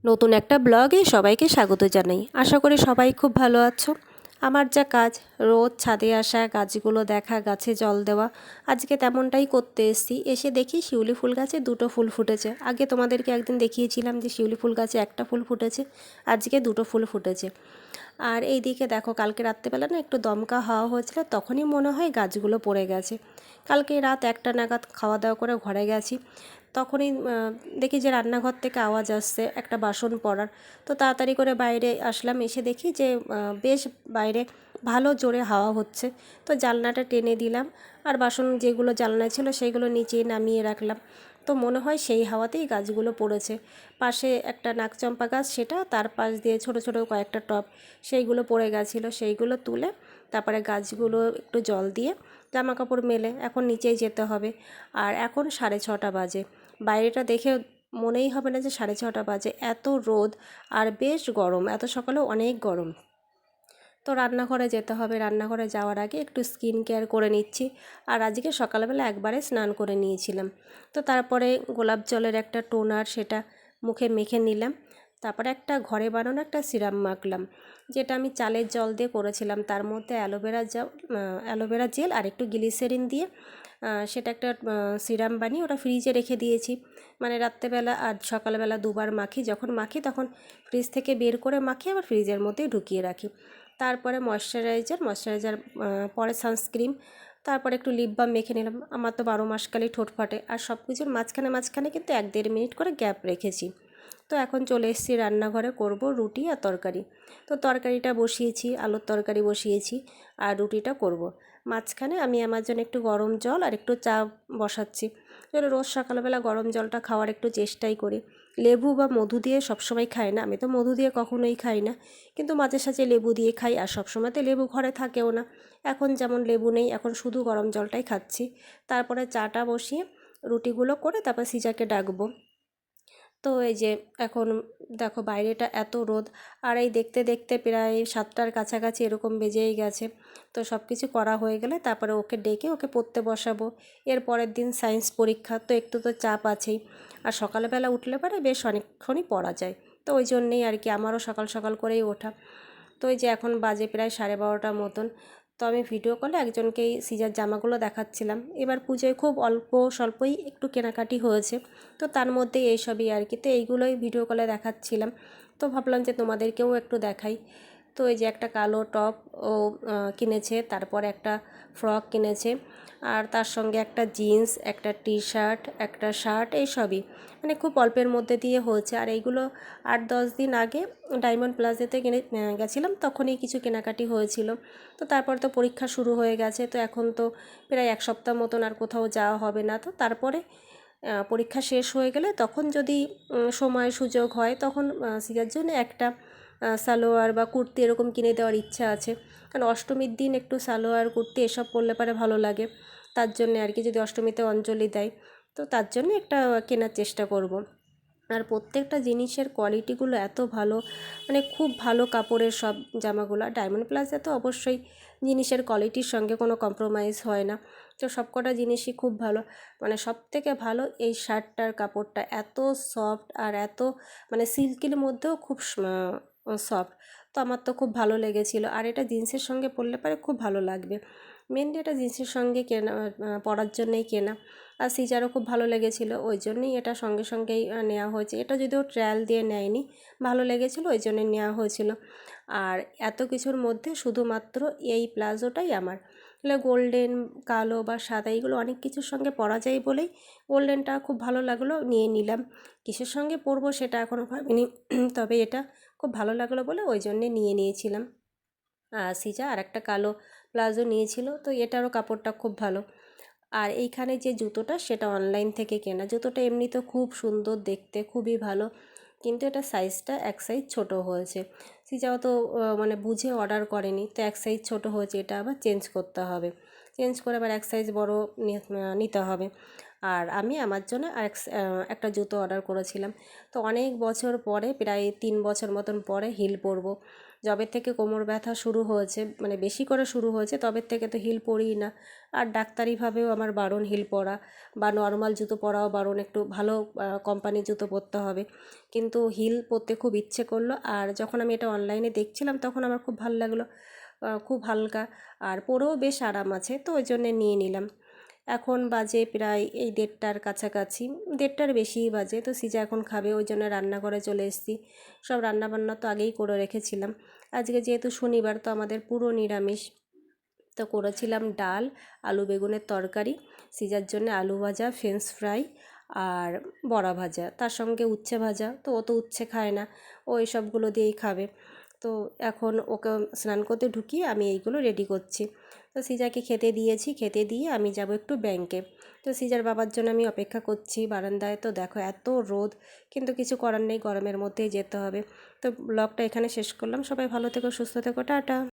নতুন একটা ব্লগে সবাইকে স্বাগত জানাই। আশা করি সবাই খুব ভালো আছো। আমার যা কাজ, রোজ ছাদে আসা, গাছগুলো দেখা, গাছে জল দেওয়া, আজকে তেমনটাই করতে এসেছি। এসে দেখি শিউলি ফুল গাছে দুটো ফুল ফুটেছে। আগে তোমাদেরকে একদিন দেখিয়েছিলাম যে শিউলি ফুল গাছে একটা ফুল ফুটেছে, আজকে দুটো ফুল ফুটেছে। আর এই দিকে দেখো, কালকে রাত্রেবেলা না একটু দমকা হাওয়া হয়েছিল, তখনই মনে হয় গাছগুলো পড়ে গেছে। কালকে রাত 1টা নাগাদ খাওয়া দাওয়া করে ঘরে গেছি, তখনই দেখি যে রান্নাঘর থেকে আওয়াজ আসছে একটা বাসন পড়ার। তো তাড়াতাড়ি করে বাইরে আসলাম, এসে দেখি যে বেশ বাইরে ভালো জোরে হাওয়া হচ্ছে। তো জানলাটা টেনে দিলাম, আর বাসন যেগুলো জানলায় ছিল সেইগুলো নিচেই নামিয়ে রাখলাম। তো মনে হয় সেই হাওয়াতেই গাছগুলো পড়েছে। পাশে একটা নাকচম্পা গাছ, সেটা তার পাশ দিয়ে ছোট ছোট কয়েকটা টব সেইগুলো পড়ে গেছিলো, সেইগুলো তুলে তারপরে গাছগুলো একটু জল দিয়ে জামা কাপড় মেলে এখন নিচেই যেতে হবে। আর এখন 6:30 বাজে। বাইরেটা দেখে মনেই হবে না যে 6:30 বাজে, এত রোদ আর বেশ গরম, এত সকালেও অনেক গরম। তো রান্নাঘরে যেতে হবে, রান্নাঘরে যাওয়ার আগে একটু স্কিন কেয়ার করে নিচ্ছি। আর আজকে সকালবেলা একবারে স্নান করে নিয়েছিলাম। তো তারপরে গোলাপ জলের একটা টোনার, সেটা মুখে মেখে নিলাম। তারপরে একটা ঘরে বানানো একটা সিরাম মাখলাম, যেটা আমি চালের জল দিয়ে করেছিলাম। তার মধ্যে অ্যালোভেরা জেল আর একটু গ্লিসারিন দিয়ে সেটা একটা সিরাম বানিয়ে ওটা ফ্রিজে রেখে দিয়েছি। মানে রাত্রেবেলা আর সকালবেলা দুবার মাখি, যখন মাখি তখন ফ্রিজ থেকে বের করে মাখি, আবার ফ্রিজের মধ্যেই ঢুকিয়ে রাখি। তারপরে ময়শ্চারাইজার, পরে সানস্ক্রিন, তারপরে একটু লিপ বাম মেখে নিলাম। আমার তো 12 মাসকালই ঠোঁট ফাটে, আর সব কিছুর মাঝখানে মাঝখানে কিন্তু 1-1.5 মিনিট করে গ্যাপ রেখেছি। তো এখন চলে এসেছি রান্নাঘরে, করব রুটি আর তরকারি। তো তরকারিটা বসিয়েছি, আলুর তরকারি বসিয়েছি, আর রুটিটা করব। মাঝখানে আমি আমার জন্য একটু গরম জল আর একটু চা বসাচ্ছি। রোজ সকালবেলা গরম জলটা খাওয়ার একটু চেষ্টাই করি। লেবু বা মধু দিয়ে সবসময় খাই না, আমি তো মধু দিয়ে কখনোই খাই না, কিন্তু মাঝে সাঝে লেবু দিয়ে খাই। আর সবসময় তো লেবু ঘরে থাকেও না, এখন যেমন লেবু নেই, এখন শুধু গরম জলটাই খাচ্ছি। তারপরে চাটা বসিয়ে রুটিগুলো করে তারপর সিজাকে ডাকবো। তো এই যে এখন দেখো বাইরেটা এত রোদ, আর এই দেখতে দেখতে প্রায় 7টার কাছাকাছি এরকম বেজেই গেছে। তো সব কিছু করা হয়ে গেলে তারপরে ওকে ডেকে ওকে পড়তে বসাবো। এর পরের দিন সায়েন্স পরীক্ষা, তো একটু তো চাপ আছেই। আর সকালবেলা উঠলে পরে বেশ অনেকক্ষণই পড়া যায়, তো ওই জন্যেই আর কি আমারও সকাল সকাল করেই ওঠা। তো এই যে এখন বাজে প্রায় 12:30 মতন। তো আমি ভিডিও কলে একজনকেই সিজার জামাগুলো দেখাচ্ছিলাম। এবার পুজোয় খুব অল্প স্বল্পই একটু কেনাকাটি হয়েছে, তো তার মধ্যে এইসবই আর কি। তো এইগুলোই ভিডিও কলে দেখাচ্ছিলাম। তো ভাবলাম যে তোমাদেরকেও একটু দেখাই। তো এই যে একটা কালো টপ ও কিনেছে, তারপর একটা ফ্রক কিনেছে, আর তার সঙ্গে একটা জিন্স, একটা টি শার্ট, একটা শার্ট, এইসবই মানে খুব অল্পের মধ্যে দিয়ে হয়েছে। আর এইগুলো 8-10 দিন আগে ডায়মন্ড প্লাজাতে কিনে গেছিলাম, তখনই কিছু কেনাকাটি হয়েছিল। তো তারপর তো পরীক্ষা শুরু হয়ে গেছে, তো এখন তো প্রায় 1 সপ্তাহ মতন আর কোথাও যাওয়া হবে না। তো তারপরে পরীক্ষা শেষ হয়ে গেলে তখন যদি সময় সুযোগ হয়, তখন সিজার জন্য একটা সালোয়ার বা কুর্তি এরকম কিনে দেওয়ার ইচ্ছা আছে। কারণ অষ্টমীর দিন একটু সালোয়ার কুর্তি এসব পরলে পরে ভালো লাগে, তার জন্যে আর কি, যদি অষ্টমীতে অঞ্জলি দেয়, তো তার জন্য একটা কেনার চেষ্টা করব। আর প্রত্যেকটা জিনিসের কোয়ালিটিগুলো এত ভালো, মানে খুব ভালো কাপড়ের সব জামাগুলো। ডায়মন্ড প্লাজা তো অবশ্যই জিনিসের কোয়ালিটির সঙ্গে কোনো কম্প্রোমাইজ হয় না। তো সবকটা জিনিসই খুব ভালো। মানে সবথেকে ভালো এই শার্টটার কাপড়টা, এত সফট আর এত মানে সিল্কের মধ্যেও খুব সফট। তো আমার তো খুব ভালো লেগেছিলো, আর এটা জিন্সের সঙ্গে পরলে পরে খুব ভালো লাগবে। মেনলি এটা জিন্সের সঙ্গে কেনা, পরার জন্যই কেনা। আর সিজারও খুব ভালো লেগেছিলো, ওই জন্যই এটা সঙ্গে সঙ্গেই নেওয়া হয়েছে। এটা যদিও ট্রায়াল দিয়ে নেয়নি, ভালো লেগেছিলো ওই জন্যই নেওয়া হয়েছিল। আর এত কিছুর মধ্যে শুধুমাত্র এই প্লাজোটাই আমার, তাহলে গোল্ডেন, কালো বা সাদা এইগুলো অনেক কিছুর সঙ্গে পরা যায় বলেই গোল্ডেনটা খুব ভালো লাগলো, নিয়ে নিলাম। কিসের সঙ্গে পরবো সেটা এখনও ভাবিনি, তবে এটা খুব ভালো লাগলো বলে ওই জন্যে নিয়ে নিয়েছিলাম। সিজা আর একটা কালো প্লাজো নিয়েছিল, তো এটারও কাপড়টা খুব ভালো। আর এইখানে যে জুতোটা, সেটা অনলাইন থেকে কেনা। জুতোটা এমনি তো খুব সুন্দর দেখতে, খুবই ভালো, কিন্তু এটা সাইজটা এক সাইজ ছোট হয়েছে। সিজাও তো মানে বুঝে অর্ডার করেনি, তো এক সাইজ ছোট হয়েছে, এটা আবার চেঞ্জ করতে হবে, চেঞ্জ করে আবার এক সাইজ বড় নিতে হবে। আর আমি আমার জন্য একটা জুতো অর্ডার করেছিলাম। তো অনেক বছর পরে, প্রায় 3 বছর মতন পরে হিল পরবো। যবে থেকে কোমর ব্যথা শুরু হয়েছে, মানে বেশি করে শুরু হয়েছে, তবে থেকে তো হিল পরিই না। আর ডাক্তারিভাবেও আমার বারণ হিল পরা, বা নর্মাল জুতো পরাও বারণ, একটু ভালো কোম্পানির জুতো পরতে হবে। কিন্তু হিল পরতে খুব ইচ্ছে করলো, আর যখন আমি এটা অনলাইনে দেখছিলাম তখন আমার খুব ভালো লাগলো। খুব হালকা, আর পরেও বেশ আরাম আছে, তো ওই জন্যে নিয়ে নিলাম। এখন বাজে প্রায় এই 1:30টার কাছাকাছি, 1:30টার বেশিই বাজে। তো সিজা এখন খাবে, ওই জন্য রান্নাঘরে চলে এসেছি। সব রান্নাবান্না তো আগেই করে রেখেছিলাম। আজকে যেহেতু শনিবার, তো আমাদের পুরো নিরামিষ। তো করেছিলাম ডাল, আলু বেগুনের তরকারি, সিজার জন্য আলু ভাজা, ফ্রেঞ্চ ফ্রাই, আর বড়া ভাজা, তার সঙ্গে উচ্ছে ভাজা। তো ও তো উচ্ছে খায় না, ও এই সবগুলো দিয়েই খাবে। তো এখন ওকে স্নান করতে ঢুকিয়ে আমি এইগুলো রেডি করছি। তো সিজাকে খেতে দিয়েছি, খেতে দিয়ে আমি যাব একটু ব্যাংকে। তো সিজার বাবার জন্য আমি অপেক্ষা করছি বারান্দায়। তো দেখো এত রোদ, কিন্তু কিছু করার নেই, গরমের মধ্যেই যেতে হবে। তো ব্লগটা এখানে শেষ করলাম। সবাই ভালো থেকো, সুস্থ থেকো, টাটা।